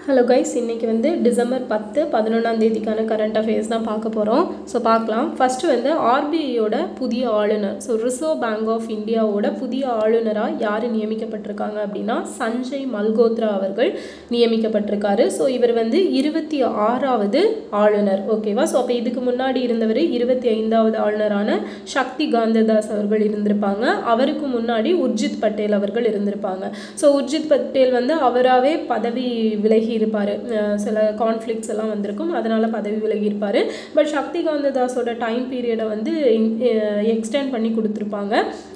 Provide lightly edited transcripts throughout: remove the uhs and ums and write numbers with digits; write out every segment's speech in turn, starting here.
Hello guys, இன்றைக்கி வந்து December 10, 11ஆம் தேதிக்கான கரண்ட் அஃபேர்ஸ் தான் பார்க்க போகிறோம். ஸோ பார்க்கலாம். ஃபஸ்ட்டு வந்து ஆர்பிஐயோட புதிய ஆளுநர், ஸோ ரிசர்வ் பேங்க் ஆஃப் இந்தியாவோட புதிய ஆளுநராக யார் நியமிக்கப்பட்டிருக்காங்க அப்படின்னா சஞ்சய் மல்கோத்ரா அவர்கள் நியமிக்கப்பட்டிருக்காரு. ஸோ இவர் வந்து 26வது ஆளுநர். ஓகேவா? ஸோ அப்போ இதுக்கு முன்னாடி இருந்தவர் 25வது ஆளுநரான சக்தி காந்ததாஸ் அவர்கள் இருந்திருப்பாங்க. அவருக்கு முன்னாடி உர்ஜித் பட்டேல் அவர்கள் இருந்திருப்பாங்க. ஸோ உர்ஜித் பட்டேல் வந்து அவராகவே பதவி விலகி இருப்பார். சில கான்ஃப்ளிக்ட்ஸ் எல்லாம் வந்திருக்கும், அதனால் பதவி விலகி இருப்பார். பட் சக்தி காந்ததாஸோட டைம் பீரியடை வந்து எக்ஸ்டெண்ட் பண்ணி கொடுத்துருப்பாங்க.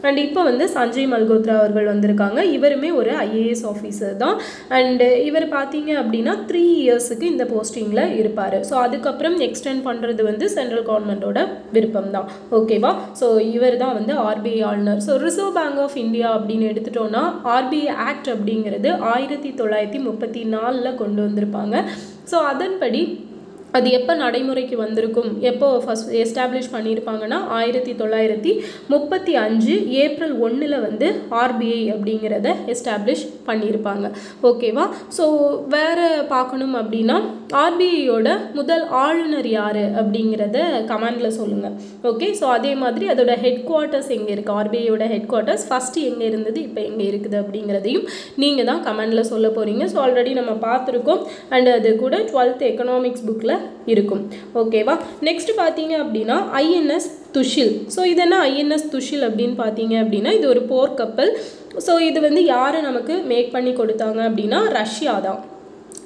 அண்ட் இப்போ வந்து சஞ்சய் மல்கோத்ரா அவர்கள் வந்திருக்காங்க. இவருமே ஒரு ஐஏஎஸ் ஆஃபீஸர் தான். அண்டு இவர் பார்த்தீங்க அப்படின்னா 3 இயர்ஸுக்கு இந்த போஸ்டிங்கில் இருப்பார். ஸோ அதுக்கப்புறம் எக்ஸ்டெண்ட் பண்ணுறது வந்து சென்ட்ரல் கவர்மெண்ட்டோட விருப்பம் தான். ஓகேவா? ஸோ இவர் தான் வந்து ஆர்பிஐ ஆளுநர். So reserve bank of India அப்படின்னு எடுத்துட்டோன்னா ஆர்பிஐ ஆக்ட் அப்படிங்கிறது 1934 கொண்டு வந்திருப்பாங்க. ஸோ அதன்படி அது எப்போ நடைமுறைக்கு வந்திருக்கும், எப்போ ஃபஸ்ட் எஸ்டாப்ளிஷ் பண்ணியிருப்பாங்கன்னா 1935 ஏப்ரல் 1 வந்து ஆர்பிஐ அப்படிங்கிறத எஸ்டாப்ளிஷ் பண்ணியிருப்பாங்க. ஓகேவா? ஸோ வேறு பார்க்கணும் அப்படின்னா ஆர்பிஐயோட முதல் ஆளுநர் யார் அப்படிங்கிறத கமெண்டில் சொல்லுங்கள். ஓகே? ஸோ அதே மாதிரி அதோட ஹெட் குவார்ட்டர்ஸ் எங்கே இருக்குது, ஆர்பிஐயோட ஹெட் குவார்ட்டர்ஸ் ஃபஸ்ட்டு எங்கே இருந்தது, இப்போ எங்கே இருக்குது அப்படிங்கிறதையும் நீங்கள் தான் கமெண்டில் சொல்ல போகிறீங்க. ஸோ ஆல்ரெடி நம்ம பார்த்துருக்கோம். அண்ட் அது கூட 12th எக்கனாமிக்ஸ் புக்கில் இருக்கும். ஓகேவா? நெக்ஸ்ட் பார்த்தீங்க அப்படின்னா ஐஎன்எஸ் துஷில். ஸோ இது என்ன ஐஎன்எஸ் துஷில் அப்படின்னு பார்த்தீங்க அப்படின்னா இது ஒரு போர்க்கப்பல். ஸோ இது வந்து யார் நமக்கு மேக் பண்ணி கொடுத்தாங்க அப்படின்னா ரஷ்யா தான்.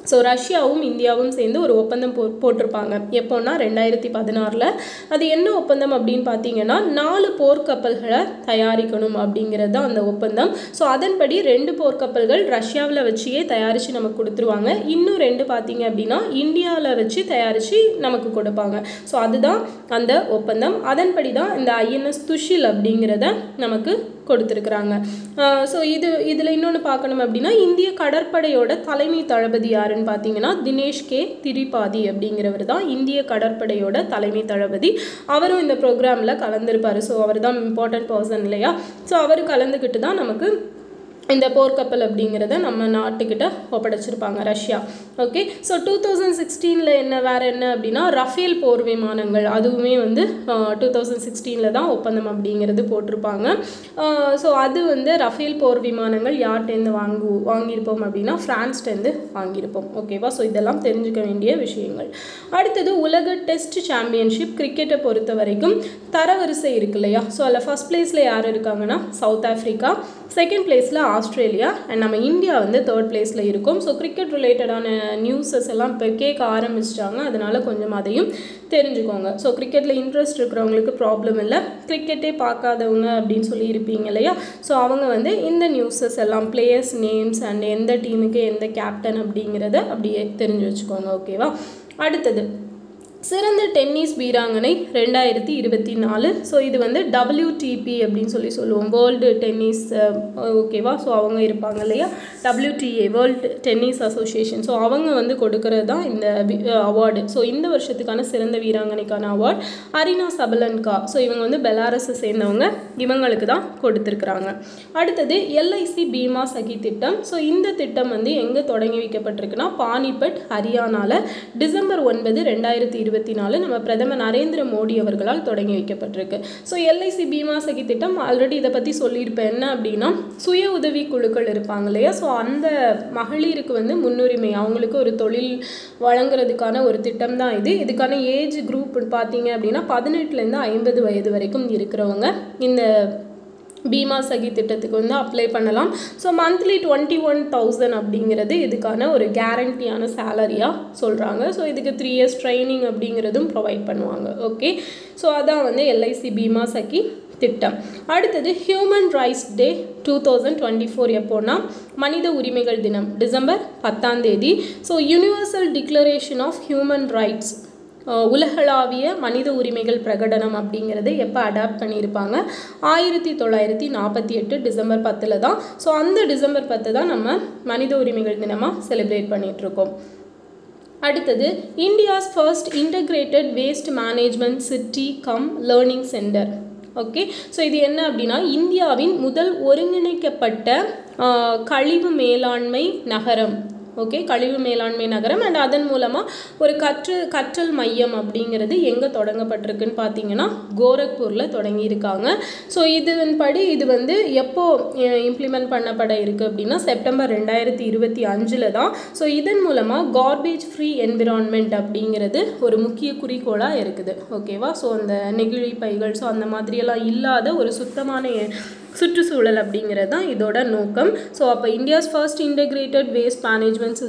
ஸோ ரஷ்யாவும் இந்தியாவும் சேர்ந்து ஒரு ஒப்பந்தம் போட்டிருப்பாங்க. எப்போன்னா 2016. அது என்ன ஒப்பந்தம் அப்படின்னு பார்த்தீங்கன்னா 4 போர்க்கப்பல்களை தயாரிக்கணும் அப்படிங்கிறது தான் அந்த ஒப்பந்தம். ஸோ அதன்படி 2 போர்க்கப்பல்கள் ரஷ்யாவில் வச்சியே தயாரித்து நமக்கு கொடுத்துருவாங்க. இன்னும் 2 பார்த்தீங்க அப்படின்னா இந்தியாவில் வச்சு தயாரித்து நமக்கு கொடுப்பாங்க. ஸோ அதுதான் அந்த ஒப்பந்தம். அதன்படி தான் இந்த ஐஎன்எஸ் துஷில் அப்படிங்கிறத நமக்கு கொடுத்துருக்குறாங்க. ஸோ இதில் இன்னொன்று பார்க்கணும் அப்படின்னா இந்திய கடற்படையோட தலைமை தளபதி யாருன்னு பார்த்தீங்கன்னா தினேஷ் கே திரிபாதி அப்படிங்கிறவர் தான் இந்திய கடற்படையோட தலைமை தளபதி. அவரும் இந்த ப்ரோக்ராமில் கலந்துருப்பார். ஸோ அவர் தான் இம்பார்ட்டன்ட் பர்சன் இல்லையா? ஸோ அவர் கலந்துக்கிட்டு தான் நமக்கு இந்த போர்க்கப்பல் அப்படிங்கிறத நம்ம நாட்டுக்கிட்ட ஒப்படைச்சிருப்பாங்க ரஷ்யா. ஓகே? ஸோ 2016 வேறு என்ன அப்படின்னா ரஃபேல் போர் விமானங்கள், அதுவுமே வந்து 2016 தான் ஒப்பந்தம் அப்படிங்கிறது போட்டிருப்பாங்க. ஸோ அது வந்து ரஃபேல் போர் விமானங்கள் யார்கிட்டேருந்து வாங்கியிருப்போம் அப்படின்னா ஃப்ரான்ஸ்டேருந்து வாங்கியிருப்போம். ஓகேவா? ஸோ இதெல்லாம் தெரிஞ்சுக்க வேண்டிய விஷயங்கள். அடுத்தது உலக டெஸ்ட் சாம்பியன்ஷிப் கிரிக்கெட்டை பொறுத்த வரைக்கும் தரவரிசை இருக்கு இல்லையா? ஸோ அதில் ஃபஸ்ட் பிளேஸில் யார் இருக்காங்கன்னா சவுத் ஆஃப்ரிக்கா, செகண்ட் பிளேஸில் ஆஸ்திரேலியா, அண்ட் நம்ம இந்தியா வந்து 3rd பிளேஸில் இருக்கும். ஸோ கிரிக்கெட் ரிலேட்டடான நியூஸஸ் எல்லாம் இப்போ கேட்க ஆரம்பிச்சிட்டாங்க. அதனால் கொஞ்சம் அதையும் தெரிஞ்சுக்கோங்க. ஸோ கிரிக்கெட்டில் இன்ட்ரெஸ்ட் இருக்கிறவங்களுக்கு ப்ராப்ளம் இல்லை, கிரிக்கெட்டே பார்க்காதவங்க அப்படின்னு சொல்லி இருப்பீங்க இல்லையா? ஸோ அவங்க வந்து இந்த நியூஸஸ் எல்லாம் பிளேயர்ஸ் நேம்ஸ் அண்ட் எந்த டீமுக்கு எந்த கேப்டன் அப்படிங்கிறத அப்படியே தெரிஞ்சு வச்சுக்கோங்க. ஓகேவா? அடுத்தது சிறந்த டென்னிஸ் வீராங்கனை 2024. ஸோ இது வந்து WTP அப்படின்னு சொல்லுவோம், வேர்ல்டு டென்னிஸ். ஓகேவா? ஸோ அவங்க இருப்பாங்க இல்லையா, WTA world tennis association. So அவங்க வந்து கொடுக்கறது தான் இந்த அவார்டு. ஸோ இந்த வருஷத்துக்கான சிறந்த வீராங்கனைக்கான அவார்டு அரினா சபலன்கா. ஸோ இவங்க வந்து பெலாரஸை சேர்ந்தவங்க, இவங்களுக்கு தான் கொடுத்துருக்குறாங்க. அடுத்தது எல்ஐசி பீமா சகி திட்டம். ஸோ இந்த திட்டம் வந்து எங்கே தொடங்கி வைக்கப்பட்டிருக்குன்னா பானிபட் ஹரியானாவில் டிசம்பர் 9, 2024 நம்ம பிரதமர் நரேந்திர மோடி அவர்களால் தொடங்கி வைக்கப்பட்டிருக்கு. ஸோ எல்ஐசி பீமா சகி திட்டம் ஆல்ரெடி இதை பற்றி சொல்லியிருப்பேன். என்ன அப்படின்னா சுய உதவி குழுக்கள் இருப்பாங்க இல்லையா? ஸோ அந்த மகளிருக்கு வந்து முன்னுரிமை, அவங்களுக்கு ஒரு தொழில் வழங்குறதுக்கான ஒரு திட்டம் தான் இது. இதுக்கான ஏஜ் குரூப் பார்த்தீங்க அப்படின்னா 18லேருந்து 50 வயது வரைக்கும் இருக்கிறவங்க இந்த பீமா சகி திட்டத்துக்கு வந்து அப்ளை பண்ணலாம். ஸோ மந்த்லி 21,000 அப்படிங்கிறது இதுக்கான ஒரு கேரண்டியான சேலரியாக சொல்கிறாங்க. ஸோ இதுக்கு 3 years ட்ரைனிங் அப்படிங்கிறதும் ப்ரொவைட் பண்ணுவாங்க. ஓகே? ஸோ அதான் வந்து எல்ஐசி பீமா சகி திட்டம். அடுத்தது ஹியூமன் ரைட்ஸ் டே 2024 எப்போனா மனித உரிமைகள் தினம் டிசம்பர் 10ஆம் தேதி. So universal declaration of human rights, உலகளாவிய மனித உரிமைகள் பிரகடனம் அப்படிங்கிறது எப்போ அடாப்ட் பண்ணியிருப்பாங்க 1948 டிசம்பர் 10 தான். ஸோ அந்த டிசம்பர் 10 தான் நம்ம மனித உரிமைகள் தினமாக செலிப்ரேட் பண்ணிகிட்ருக்கோம். அடுத்தது India's first integrated waste management city cum learning centre. Okay? So இது என்ன அப்படின்னா இந்தியாவின் முதல் ஒருங்கிணைக்கப்பட்ட கழிவு மேலாண்மை நகரம் ஓகே, கழிவு மேலாண்மை நகரம். அண்ட் அதன் மூலமாக ஒரு கற்றல் மையம் அப்படிங்கிறது எங்கே தொடங்கப்பட்டிருக்குன்னு பார்த்தீங்கன்னா கோரக்பூரில் தொடங்கியிருக்காங்க. ஸோ இதன்படி இது வந்து எப்போ இம்ப்ளிமெண்ட் பண்ணப்பட இருக்குது அப்படின்னா செப்டம்பர் 2025 தான். ஸோ இதன் மூலமாக கார்பேஜ் ஃப்ரீ என்விரான்மெண்ட் அப்படிங்கிறது ஒரு முக்கிய குறிக்கோளாக இருக்குது. ஓகேவா? ஸோ அந்த நெகிழி பைகள் ஸோ அந்த மாதிரியெல்லாம் இல்லாத ஒரு சுத்தமான சுற்றுச்சூழல் அப்படிங்கிறது தான் இதோட நோக்கம். ஸோ அப்போ India's first integrated waste management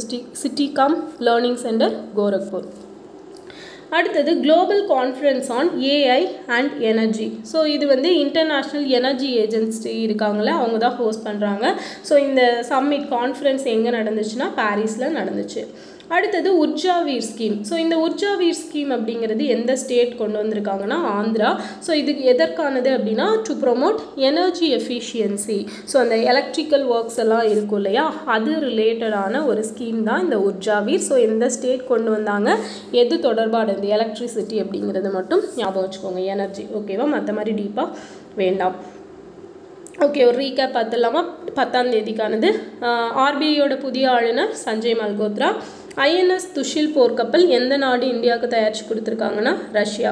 city cum learning centre Gorakhpur. அடுத்தது global conference on AI and energy. So இது வந்து இன்டர்நேஷ்னல் எனர்ஜி ஏஜென்சி இருக்காங்களே அவங்க தான் ஹோஸ்ட் பண்ணுறாங்க. ஸோ இந்த சம்மிட் கான்ஃபரன்ஸ் எங்கே நடந்துச்சுன்னா பாரிஸில் நடந்துச்சு. அடுத்தது உர்ஜாவீர் ஸ்கீம். ஸோ இந்த உர்ஜாவீர் ஸ்கீம் அப்படிங்கிறது எந்த ஸ்டேட் கொண்டு வந்திருக்காங்கன்னா ஆந்திரா. ஸோ இதுக்கு எதற்கானது அப்படின்னா to promote energy efficiency. So அந்த எலக்ட்ரிக்கல் ஒர்க்ஸ் எல்லாம் இருக்கும் இல்லையா, அது ரிலேட்டடான ஒரு ஸ்கீம் தான் இந்த உர்ஜாவீர். ஸோ எந்த ஸ்டேட் கொண்டு வந்தாங்க, எது தொடர்பானது, எலக்ட்ரிசிட்டி அப்படிங்கிறது மட்டும் ஞாபகம் வச்சுக்கோங்க, எனர்ஜி. ஓகேவா? மற்ற மாதிரி டீப்பாக வேண்டாம். ஓகே, ஒரு ரீகேப் பார்த்துலாமா? 10ஆம் தேதிக்கானது ஆர்பிஐயோட புதிய ஆளுநர் சஞ்சய் மல்கோத்ரா. ஐஎன்எஸ் துஷில் போர்க்கப்பல் எந்த நாடு இந்தியாவுக்கு தயாரித்து கொடுத்துருக்காங்கன்னா ரஷ்யா.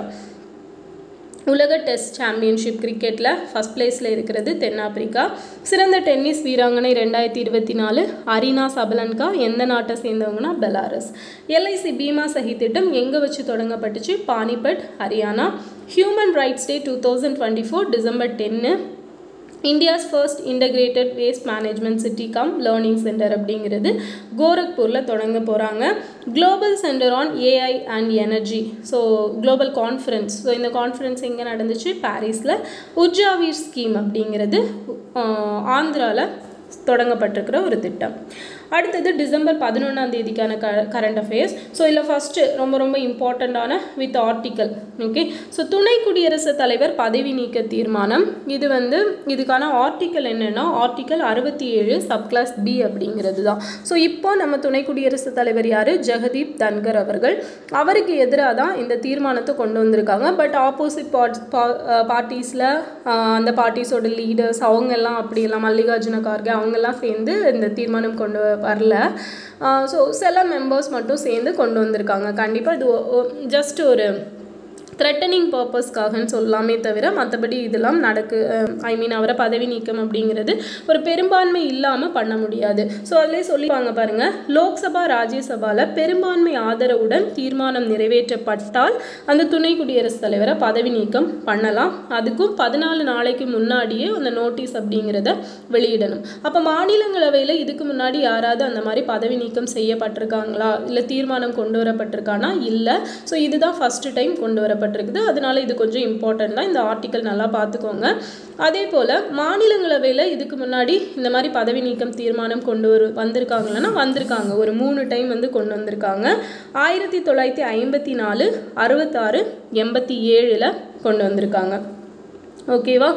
உலக டெஸ்ட் சாம்பியன்ஷிப் கிரிக்கெட்டில் ஃபஸ்ட் பிளேஸில் இருக்கிறது தென்னாப்பிரிக்கா. சிறந்த டென்னிஸ் வீராங்கனை 2024 அரீனா சபலன்கா எந்த நாட்டை சேர்ந்தவங்கன்னா பெலாரஸ். எல்ஐசி பீமா சஹி திட்டம் எங்கே வச்சு தொடங்கப்பட்டுச்சு? Panipat, Haryana. Human rights day 2024 December 10. India's first integrated waste management city cum learning centre அப்படிங்கிறது கோரக்பூரில் தொடங்க போகிறாங்க. Global centre on AI and energy. So global conference. So இந்த கான்ஃபரன்ஸ் எங்கே நடந்துச்சு? பாரிஸில். உர்ஜாவீர் ஸ்கீம் அப்படிங்கிறது ஆந்திராவில் தொடங்கப்பட்டிருக்கிற ஒரு திட்டம். அடுத்தது டிசம்பர் 11ஆம் தேதிக்கான கரண்ட் அஃபேர்ஸ். ஸோ இதில் ஃபஸ்ட்டு ரொம்ப இம்பார்ட்டண்ட்டான வித் ஆர்டிக்கல். ஓகே, ஸோ துணை குடியரசுத் தலைவர் பதவி நீக்க தீர்மானம். இது வந்து இதுக்கான ஆர்டிக்கல் என்னென்னா ஆர்டிக்கல் 67 சப்கிளாஸ் பி அப்படிங்கிறது தான். ஸோ இப்போ நம்ம துணை குடியரசுத் தலைவர் யார்? ஜெகதீப் தன்கர் அவர்கள். அவருக்கு எதிராக தான் இந்த தீர்மானத்தை கொண்டு வந்திருக்காங்க. பட் ஆப்போசிட் பார்ட்டிஸில் அந்த பார்ட்டிஸோட லீடர்ஸ் அவங்கெல்லாம் அப்படியெல்லாம் மல்லிகார்ஜுன கார்கே அவங்கெல்லாம் சேர்ந்து இந்த தீர்மானம் கொண்டு வரல. ஸோ சில மெம்பர்ஸ் மட்டும் சேர்ந்து கொண்டு வந்திருக்காங்க. கண்டிப்பாக இது ஜஸ்ட் ஒரு த்ரெட்டனிங் பர்பஸ்க்காகன்னு சொல்லலாமே தவிர மற்றபடி இதெல்லாம் அவரை பதவி நீக்கம் அப்படிங்கிறது ஒரு பெரும்பான்மை இல்லாமல் பண்ண முடியாது. ஸோ அதிலே சொல்லிப்பாங்க பாருங்கள், லோக்சபா ராஜ்யசபாவில் பெரும்பான்மை ஆதரவுடன் தீர்மானம் நிறைவேற்றப்பட்டால் அந்த துணை குடியரசுத் தலைவரை பதவி நீக்கம் பண்ணலாம். அதுக்கும் 14 நாளைக்கு முன்னாடியே அந்த நோட்டீஸ் அப்படிங்கிறத வெளியிடணும். அப்போ மாநிலங்களவையில் இதுக்கு முன்னாடி யாராவது அந்த மாதிரி பதவி நீக்கம் செய்யப்பட்டிருக்காங்களா, இல்லை தீர்மானம் கொண்டு வரப்பட்டிருக்கானா? இல்லை. ஸோ இதுதான் ஃபஸ்ட்டு டைம் கொண்டு வரப்பட்டிருக்குது. அதனால இது கொஞ்சம் இம்பார்ட்டன்ட் தான். இந்த ஆர்டிக்கல் நல்லா பார்த்துக்கோங்க. அதே போல் மாநிலங்களவையில் இதுக்கு முன்னாடி இந்த மாதிரி பதவி நீக்கம் தீர்மானம் கொண்டு வந்திருக்காங்களன்னா வந்திருக்காங்க. ஒரு 3 டைம் வந்து கொண்டு வந்திருக்காங்க. 1954, 66, 87 கொண்டு வந்திருக்காங்க. ஓகேவா?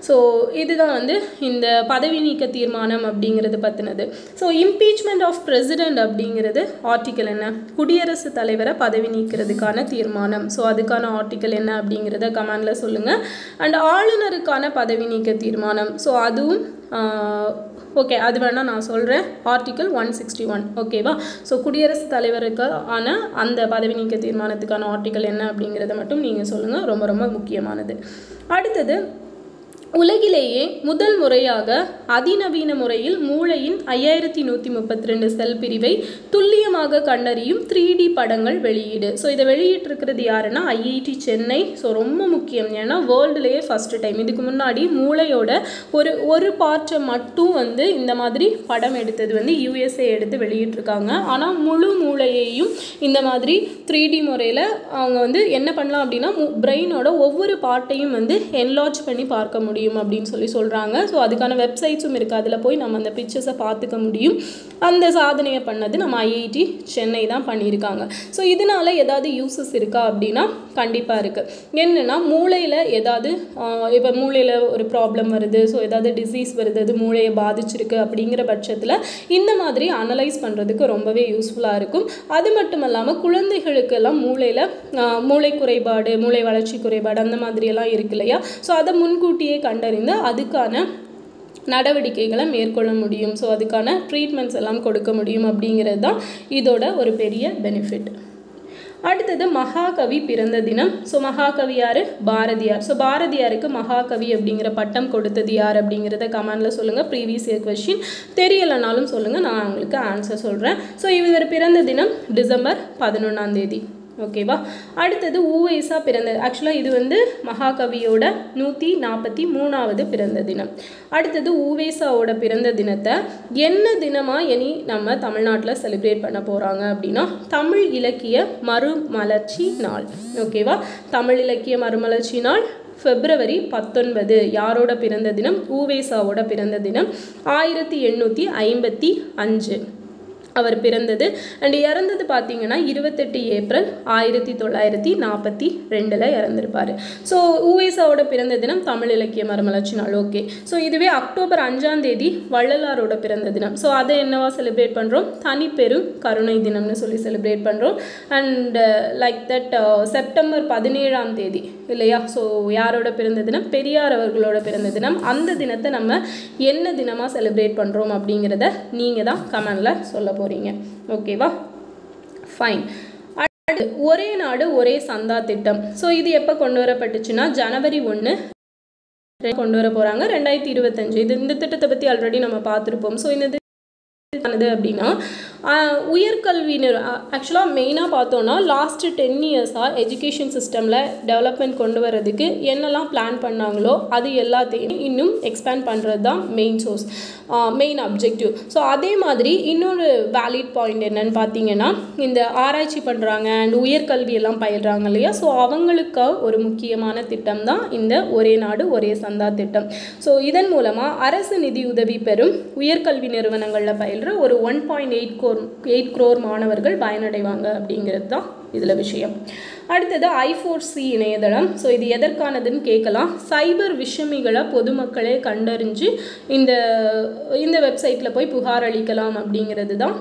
ஸோ இதுதான் வந்து இந்த பதவி நீக்க தீர்மானம் அப்படிங்கிறது பற்றினது. ஸோ இம்பீச்மெண்ட் ஆஃப் பிரசிடெண்ட் அப்படிங்கிறது ஆர்டிக்கல் என்ன? குடியரசுத் தலைவரை பதவி நீக்கிறதுக்கான தீர்மானம். ஸோ அதுக்கான ஆர்டிக்கல் என்ன அப்படிங்கிறத கமெண்டில் சொல்லுங்கள். அண்ட் ஆளுநருக்கான பதவி நீக்க தீர்மானம். ஸோ அதுவும் ஓகே, அது வேணால் நான் சொல்கிறேன். ஆர்டிக்கல் 161. ஓகேவா? ஸோ குடியரசுத் தலைவருக்கான அந்த பதவி நீக்க தீர்மானத்துக்கான ஆர்டிக்கல் என்ன அப்படிங்கிறத மட்டும் நீங்கள் சொல்லுங்கள். ரொம்ப முக்கியமானது. அடுத்தது, உலகிலேயே முதல் முறையாக அதிநவீன முறையில் மூளையின் 5132 செல் பிரிவை துல்லியமாக கண்டறியும் 3D படங்கள் வெளியீடு. ஸோ இதை வெளியிட்டிருக்கிறது யாருன்னா ஐஐடி சென்னை. ஸோ ரொம்ப முக்கியம், ஏன்னா வேர்ல்டுலேயே ஃபஸ்ட்டு டைம். இதுக்கு முன்னாடி மூளையோட ஒரு பார்ட்டை மட்டும் வந்து இந்த மாதிரி படம் எடுத்தது வந்து யூஎஸ்ஏ எடுத்து வெளியிட்டிருக்காங்க. ஆனால் முழு மூளையையும் இந்த மாதிரி 3D முறையில் அவங்க வந்து என்ன பண்ணலாம் அப்படின்னா பிரெயினோட ஒவ்வொரு பார்ட்டையும் வந்து என்லார்ஜ் பண்ணி பார்க்க முடியும் அப்படின்னு சொல்கிறாங்க. ஸோ அதுக்கான வெப்சைட்ஸும் இருக்குது. அதில் போய் நம்ம அந்த பிக்சர்ஸை பார்த்துக்க முடியும். அந்த சாதனையை பண்ணது நம்ம ஐஐடி சென்னை தான் பண்ணியிருக்காங்க. ஸோ இதனால் ஏதாவது யூஸஸ் இருக்கா அப்படின்னா கண்டிப்பாக இருக்குது. என்னென்னா மூளையில் ஏதாவது இப்போ மூளையில் ஒரு ப்ராப்ளம் வருது, ஸோ ஏதாவது டிசீஸ் வருது, அது மூளையை பாதிச்சிருக்கு அப்படிங்கிற பட்சத்தில் இந்த மாதிரி அனலைஸ் பண்ணுறதுக்கு ரொம்பவே யூஸ்ஃபுல்லாக இருக்கும். அது மட்டும் இல்லாமல் குழந்தைகளுக்கெல்லாம் மூளையில் மூளை குறைபாடு, மூளை வளர்ச்சி குறைபாடு அந்த மாதிரியெல்லாம் இருக்கு இல்லையா? ஸோ அதை முன்கூட்டியே கண்டறிந்து அதுக்கான நடவடிக்கைகளை மேற்கொள்ள முடியும். ஸோ அதுக்கான ட்ரீட்மெண்ட்ஸ் எல்லாம் கொடுக்க முடியும் அப்படிங்கிறது தான் இதோட ஒரு பெரிய பெனிஃபிட். அடுத்தது மகாகவி பிறந்த தினம். ஸோ மகாகவி யார்? பாரதியார். ஸோ பாரதியாருக்கு மகாகவி அப்படிங்கிற பட்டம் கொடுத்தது யார் அப்படிங்கிறத கமெண்டில் சொல்லுங்கள். ப்ரீவியஸ் இயர் கொஸ்டின் தெரியலைனாலும் சொல்லுங்கள், நான் உங்களுக்கு ஆன்சர் சொல்கிறேன். ஸோ இவர் பிறந்த தினம் டிசம்பர் 11 ஓகேவா. அடுத்தது உவைசா பிறந்த, ஆக்சுவலாக இது வந்து மகாகவியோட 143வது பிறந்த தினம். அடுத்தது உவைசாவோட பிறந்த தினத்தை என்ன தினமாக இனி நம்ம தமிழ்நாட்டில் செலிப்ரேட் பண்ண போகிறாங்க அப்படின்னா தமிழ் இலக்கிய மறுமலர்ச்சி நாள். ஓகேவா. தமிழ் இலக்கிய மறுமலர்ச்சி நாள் February 19. யாரோட பிறந்த தினம்? உவைசாவோட பிறந்த தினம் 1855 அவர் பிறந்தது. அண்ட் இறந்தது பார்த்தீங்கன்னா 28 ஏப்ரல் 1942 இறந்திருப்பார். ஸோ உவைசாவோட பிறந்த தினம் தமிழ் இலக்கிய மறுமலர்ச்சி நாள். ஓகே. ஸோ இதுவே அக்டோபர் 5 வள்ளலாரோட பிறந்த தினம். ஸோ அதை என்னவா செலிப்ரேட் பண்ணுறோம்? தனிப்பெரும் கருணை தினம்னு சொல்லி செலிப்ரேட் பண்ணுறோம். அண்ட் லைக் தட் செப்டம்பர் 17 இல்லையா. ஸோ யாரோட பிறந்த தினம்? பெரியார் அவர்களோட பிறந்த தினம். அந்த தினத்தை நம்ம என்ன தினமாக செலிப்ரேட் பண்ணுறோம் அப்படிங்கிறத நீங்கள் தான் கமெண்டில் சொல்ல போகிறீங்க. ஓகேவா. ஃபைன். அடுத்து ஒரே நாடு ஒரே சந்தா திட்டம். ஸோ இது எப்போ கொண்டு வரப்பட்டுச்சுன்னா January 1 கொண்டு வர போகிறாங்க 2025. இந்த திட்டத்தை பற்றி ஆல்ரெடி நம்ம பார்த்துருப்போம். ஸோ இந்த அப்படின்னா உயர்கல்வியினர் ஆக்சுவலாக மெயினாக பார்த்தோன்னா லாஸ்ட்டு 10 இயர்ஸாக எஜுகேஷன் சிஸ்டமில் டெவலப்மெண்ட் கொண்டு வரதுக்கு என்னெல்லாம் பிளான் பண்ணாங்களோ அது எல்லாத்தையும் இன்னும் எக்ஸ்பேண்ட் பண்ணுறது தான் மெயின் அப்ஜெக்டிவ். ஸோ அதே மாதிரி இன்னொரு வேலிட் பாயிண்ட் என்னன்னு பார்த்தீங்கன்னா, இந்த ஆராய்ச்சி பண்ணுறாங்க அண்ட் உயர்கல்வியெல்லாம் பயில்றாங்க இல்லையா. ஸோ அவங்களுக்கு ஒரு முக்கியமான திட்டம் தான் இந்த ஒரே நாடு ஒரே சந்தா திட்டம். ஸோ இதன் மூலமாக அரசு நிதி உதவி பெறும் உயர்கல்வி நிறுவனங்களில் பயில்ற ஒரு 1.8 crore மாணவர்கள் பயனடைவாங்க அப்படிங்கிறது தான் இதில் விஷயம். அடுத்தது I4C இணையதளம். ஸோ இது எதற்கானதுன்னு கேட்கலாம். சைபர் விஷமிகளை பொதுமக்களே கண்டறிஞ்சு இந்த வெப்சைட்டில் போய் புகார் அளிக்கலாம் அப்படிங்கிறது தான்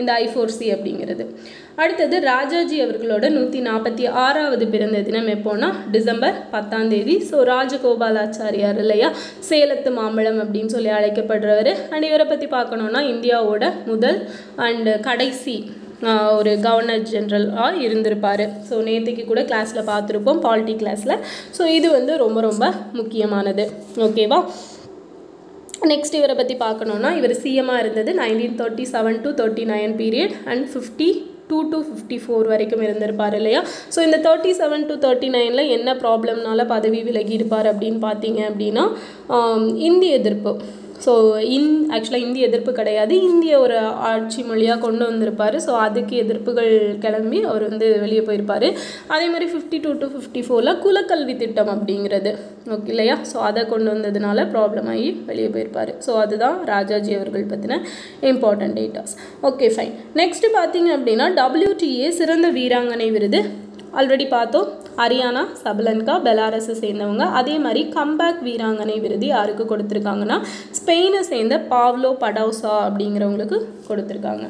இந்த I4C அப்படிங்கிறது. அடுத்தது ராஜாஜி அவர்களோட 146வது பிறந்த தினம் எப்போனா டிசம்பர் 10. ஸோ ராஜகோபாலாச்சாரியார் இல்லையா, சேலத்து மாம்பழம் அப்படின்னு சொல்லி அழைக்கப்படுறவர். அண்ட் இவரை பற்றி பார்க்கணுன்னா இந்தியாவோட முதல் அண்ட் கடைசி ஒரு கவர்னர் ஜெனரலாக இருந்திருப்பார். ஸோ நேற்றுக்கு கூட கிளாஸில் பார்த்துருப்போம், பாலிட்டி கிளாஸில். ஸோ இது வந்து ரொம்ப ரொம்ப முக்கியமானது. ஓகேவா. நெக்ஸ்ட் இவரை பற்றி பார்க்கணுன்னா இவர் சிஎம்மாக இருந்தது 1937 to 39 பீரியட் அண்ட் 52 to 54 வரைக்கும் இருந்திருப்பார் இல்லையா. ஸோ இந்த 37 to 39 என்ன ப்ராப்ளம்னால பதவி விலகி இருப்பார் அப்படின்னு பார்த்தீங்க அப்படின்னா இந்திய எதிர்ப்பு. ஸோ ஆக்சுவலாக இந்திய எதிர்ப்பு கிடையாது, இந்திய ஒரு ஆட்சி மொழியாக கொண்டு வந்திருப்பார். ஸோ அதுக்கு எதிர்ப்புகள் கிளம்பி அவர் வந்து வெளியே போயிருப்பார். அதே மாதிரி 52 to 54 குலக்கல்வி திட்டம் அப்படிங்கிறது ஓகே இல்லையா. ஸோ அதை கொண்டு வந்ததுனால ப்ராப்ளம் ஆகி வெளியே போயிருப்பார். ஸோ அதுதான் ராஜாஜி அவர்கள் பற்றின important datas. Okay fine. Next பார்த்தீங்க அப்படின்னா WTA சிறந்த வீராங்கனை விருது ஆல்ரெடி பார்த்தோம். ஹரியானா சபலன்கா பெலாரஸை சேர்ந்தவங்க. அதே மாதிரி கம்பேக் வீராங்கனை விருது யாருக்கு கொடுத்துருக்காங்கன்னா ஸ்பெயினை சேர்ந்த பாவ்லோ படவுசா அப்படிங்கிறவங்களுக்கு கொடுத்துருக்காங்க.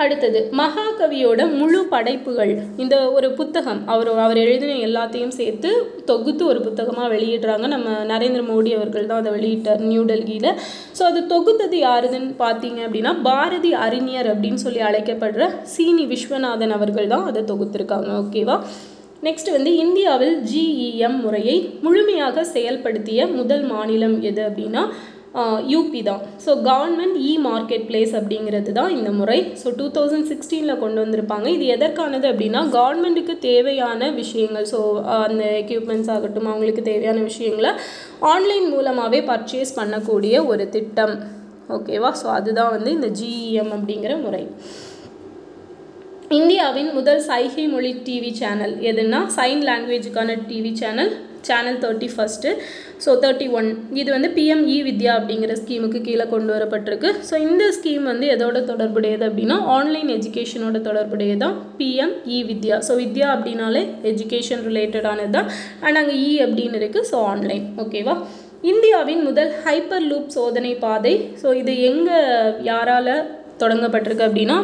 அடுத்தது மகாகவியோட முழு படைப்புகள். இந்த ஒரு புத்தகம் அவர் எழுதின எல்லாத்தையும் சேர்த்து தொகுத்து ஒரு புத்தகமாக வெளியிடுறாங்க. நம்ம நரேந்திர மோடி அவர்கள் தான் அதை வெளியிட்டார் நியூ டெல்லியில். ஸோ அது தொகுத்தது யாருதுன்னு பார்த்தீங்க அப்படின்னா பாரதி அறிஞர் அப்படின்னு சொல்லி அழைக்கப்படுற சீனி விஸ்வநாதன் அவர்கள் தான் அதை தொகுத்திருக்காங்க. ஓகேவா. நெக்ஸ்ட் வந்து இந்தியாவில் GEM முறையை முழுமையாக செயல்படுத்திய முதல் மாநிலம் எது அப்படின்னா யூபி தான். ஸோ கவர்மெண்ட் மார்க்கெட் பிளேஸ் அப்படிங்கிறது தான் இந்த முறை. ஸோ 2016 கொண்டு வந்திருப்பாங்க. இது எதற்கானது அப்படின்னா கவர்மெண்ட்டுக்கு தேவையான விஷயங்கள், ஸோ அந்த எக்யூப்மெண்ட்ஸ் ஆகட்டும் அவங்களுக்கு தேவையான விஷயங்களை ஆன்லைன் மூலமாகவே பர்ச்சேஸ் பண்ணக்கூடிய ஒரு திட்டம். ஓகேவா. ஸோ அதுதான் வந்து இந்த GEM அப்படிங்கிற முறை. இந்தியாவின் முதல் சைகை மொழி டிவி சேனல் எதுன்னா சைன் லாங்குவேஜுக்கான டிவி சேனல் 31st. ஸோ 31 இது வந்து PME வித்யா அப்படிங்கிற ஸ்கீமுக்கு கீழே கொண்டு வரப்பட்டிருக்கு. ஸோ இந்த ஸ்கீம் வந்து எதோட தொடர்புடையது அப்படின்னா ஆன்லைன் எஜுகேஷனோட தொடர்புடையது தான் PME வித்யா. ஸோ வித்யா அப்படின்னாலே எஜுகேஷன் ரிலேட்டடானது தான். அண்ட் அங்கே அப்படின்னு இருக்குது. So online. ஓகேவா. இந்தியாவின் முதல் ஹைப்பர் லூப் சோதனை பாதை. ஸோ இது எங்கே யாரால் தொடங்கப்பட்டிருக்கு அப்படின்னா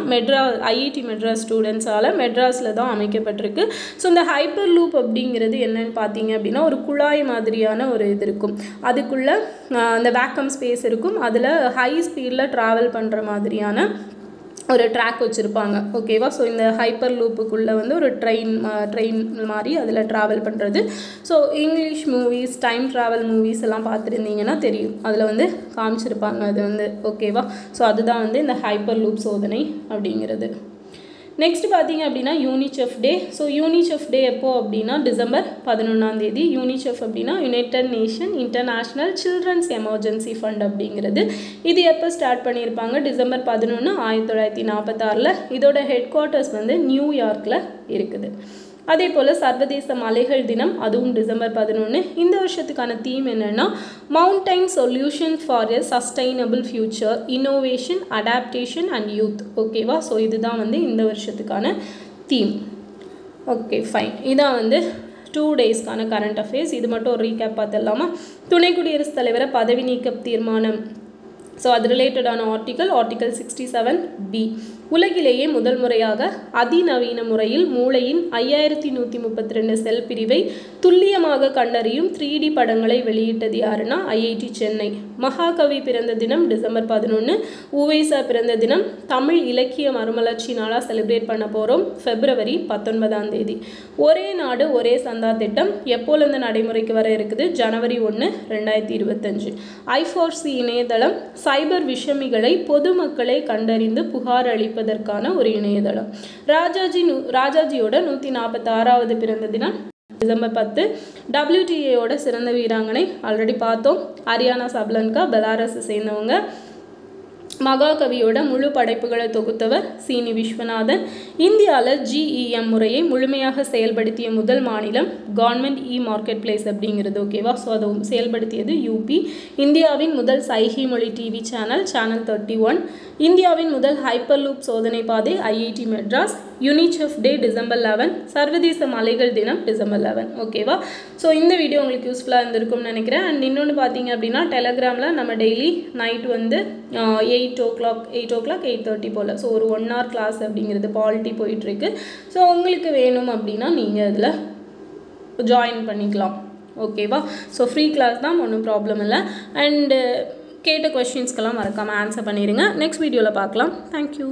ஐஐடி மெட்ராஸ் ஸ்டூடெண்ட்ஸால் மெட்ராஸில் தான் அமைக்கப்பட்டிருக்கு. ஸோ இந்த ஹைப்பர் லூப் அப்படிங்கிறது என்னன்னு பார்த்தீங்க அப்படின்னா ஒரு குழாய் மாதிரியான ஒரு இது இருக்கும். அதுக்குள்ளே அந்த வேக்கம் ஸ்பேஸ் இருக்கும். அதில் ஹை ஸ்பீடில் ட்ராவல் பண்ணுற மாதிரியான ஒரு ட்ராக் வச்சுருப்பாங்க. ஓகேவா? ஸோ இந்த ஹைப்பர் லூப்புக்குள்ளே வந்து ஒரு ட்ரெயின் மாதிரி அதில் ட்ராவல் பண்ணுறது. So English movies, time travel movies எல்லாம் பார்த்துருந்தீங்கன்னா தெரியும், அதில் வந்து காமிச்சிருப்பாங்க அது வந்து. ஓகேவா? ஸோ அதுதான் வந்து இந்த ஹைப்பர் லூப் சோதனை அப்படிங்கிறது. நெக்ஸ்ட் பார்த்தீங்க அப்படின்னா UNICEF day. So UNICEF day எப்போ அப்படின்னா December 11 யூனிசெஃப் அப்படின்னா united nation international children's emergency fund அப்படிங்கிறது. இது எப்போ ஸ்டார்ட் பண்ணியிருப்பாங்க? December 11, 1946. இதோட ஹெட் குவார்ட்டர்ஸ் வந்து நியூயார்க்கில் இருக்குது. அதே போல் சர்வதேச மலைகள் தினம், அதுவும் December 11. இந்த வருஷத்துக்கான தீம் என்னென்னா mountain solution for a sustainable future, innovation, adaptation and youth. ஓகேவா? ஸோ இதுதான் வந்து இந்த வருஷத்துக்கான தீம். Okay, fine. இதான் வந்து 2 டேஸ்க்கான கரண்ட் அஃபேர்ஸ். இது மட்டும் ஒரு ரீகேப் பார்த்துடலாமா? துணை குடியரசுத் தலைவரை பதவி நீக்க தீர்மானம். ஸோ அது ரிலேட்டடான ஆர்டிகல் 67B. உலகிலேயே முதல் முறையாக அதிநவீன முறையில் மூளையின் 5132 செல் பிரிவை துல்லியமாக கண்டறியும் 3D படங்களை வெளியிட்டது யாருன்னா ஐஐடி சென்னை. மகாகவி பிறந்த தினம் December 11. உவேசா பிறந்த தினம். தமிழ் இலக்கிய மறுமலர்ச்சி நாளாக செலிப்ரேட் பண்ண போகிறோம் February 19. ஒரே நாடு ஒரே சந்தா திட்டம் எப்போலேருந்து நடைமுறைக்கு வர இருக்குது? January 1, 2025. I4C இணையதளம் சைபர் விஷமிகளை பொதுமக்களை கண்டறிந்து புகார் அளிப்பதற்கான ஒரு இணையதளம். ராஜாஜியோட 146வது பிறந்த தினம் December 10. WTA சிறந்த வீராங்கனை ஆல்ரெடி பார்த்தோம், அரியானா சப்லன்கா, பெலாரஸை சேர்ந்தவங்க. மகாகவியோட முழு படைப்புகளை தொகுத்தவர் சீனி விஸ்வநாதன். இந்தியாவில் GEM முறையை முழுமையாக செயல்படுத்திய முதல் மாநிலம் கவர்மெண்ட் மார்க்கெட் பிளேஸ் அப்படிங்கிறது. ஓகேவா? ஸோ அதை செயல்படுத்தியது UP. இந்தியாவின் முதல் சைகை மொழி டிவி சேனல் 31. இந்தியாவின் முதல் ஹைப்பர் லூப் சோதனை பாதை IIT மெட்ராஸ். யூனிசெஃப் டே December 11. சர்வதேச மலைகள் தினம் December 11. ஓகேவா? ஸோ இந்த வீடியோ உங்களுக்கு யூஸ்ஃபுல்லாக இருந்திருக்கும்னு நினைக்கிறேன். அண்ட் இன்னொன்று பார்த்தீங்க அப்படின்னா டெலகிராமில் நம்ம டெய்லி நைட் வந்து 8 o'clock 8:30 போல், ஸோ ஒரு 1 hour கிளாஸ் அப்படிங்கிறது பாலிட்டி போயிட்டுருக்கு. ஸோ உங்களுக்கு வேணும் அப்படின்னா நீங்கள் அதில் ஜாயின் பண்ணிக்கலாம். ஓகேவா? ஸோ ஃப்ரீ கிளாஸ் தான், ஒன்றும் ப்ராப்ளம் இல்லை. அண்டு கேட்ட கொஸ்டின்ஸ்க்கெல்லாம் மறக்காமல் ஆன்சர் பண்ணிடுங்க. நெக்ஸ்ட் வீடியோவில் பார்க்கலாம். தேங்க்யூ.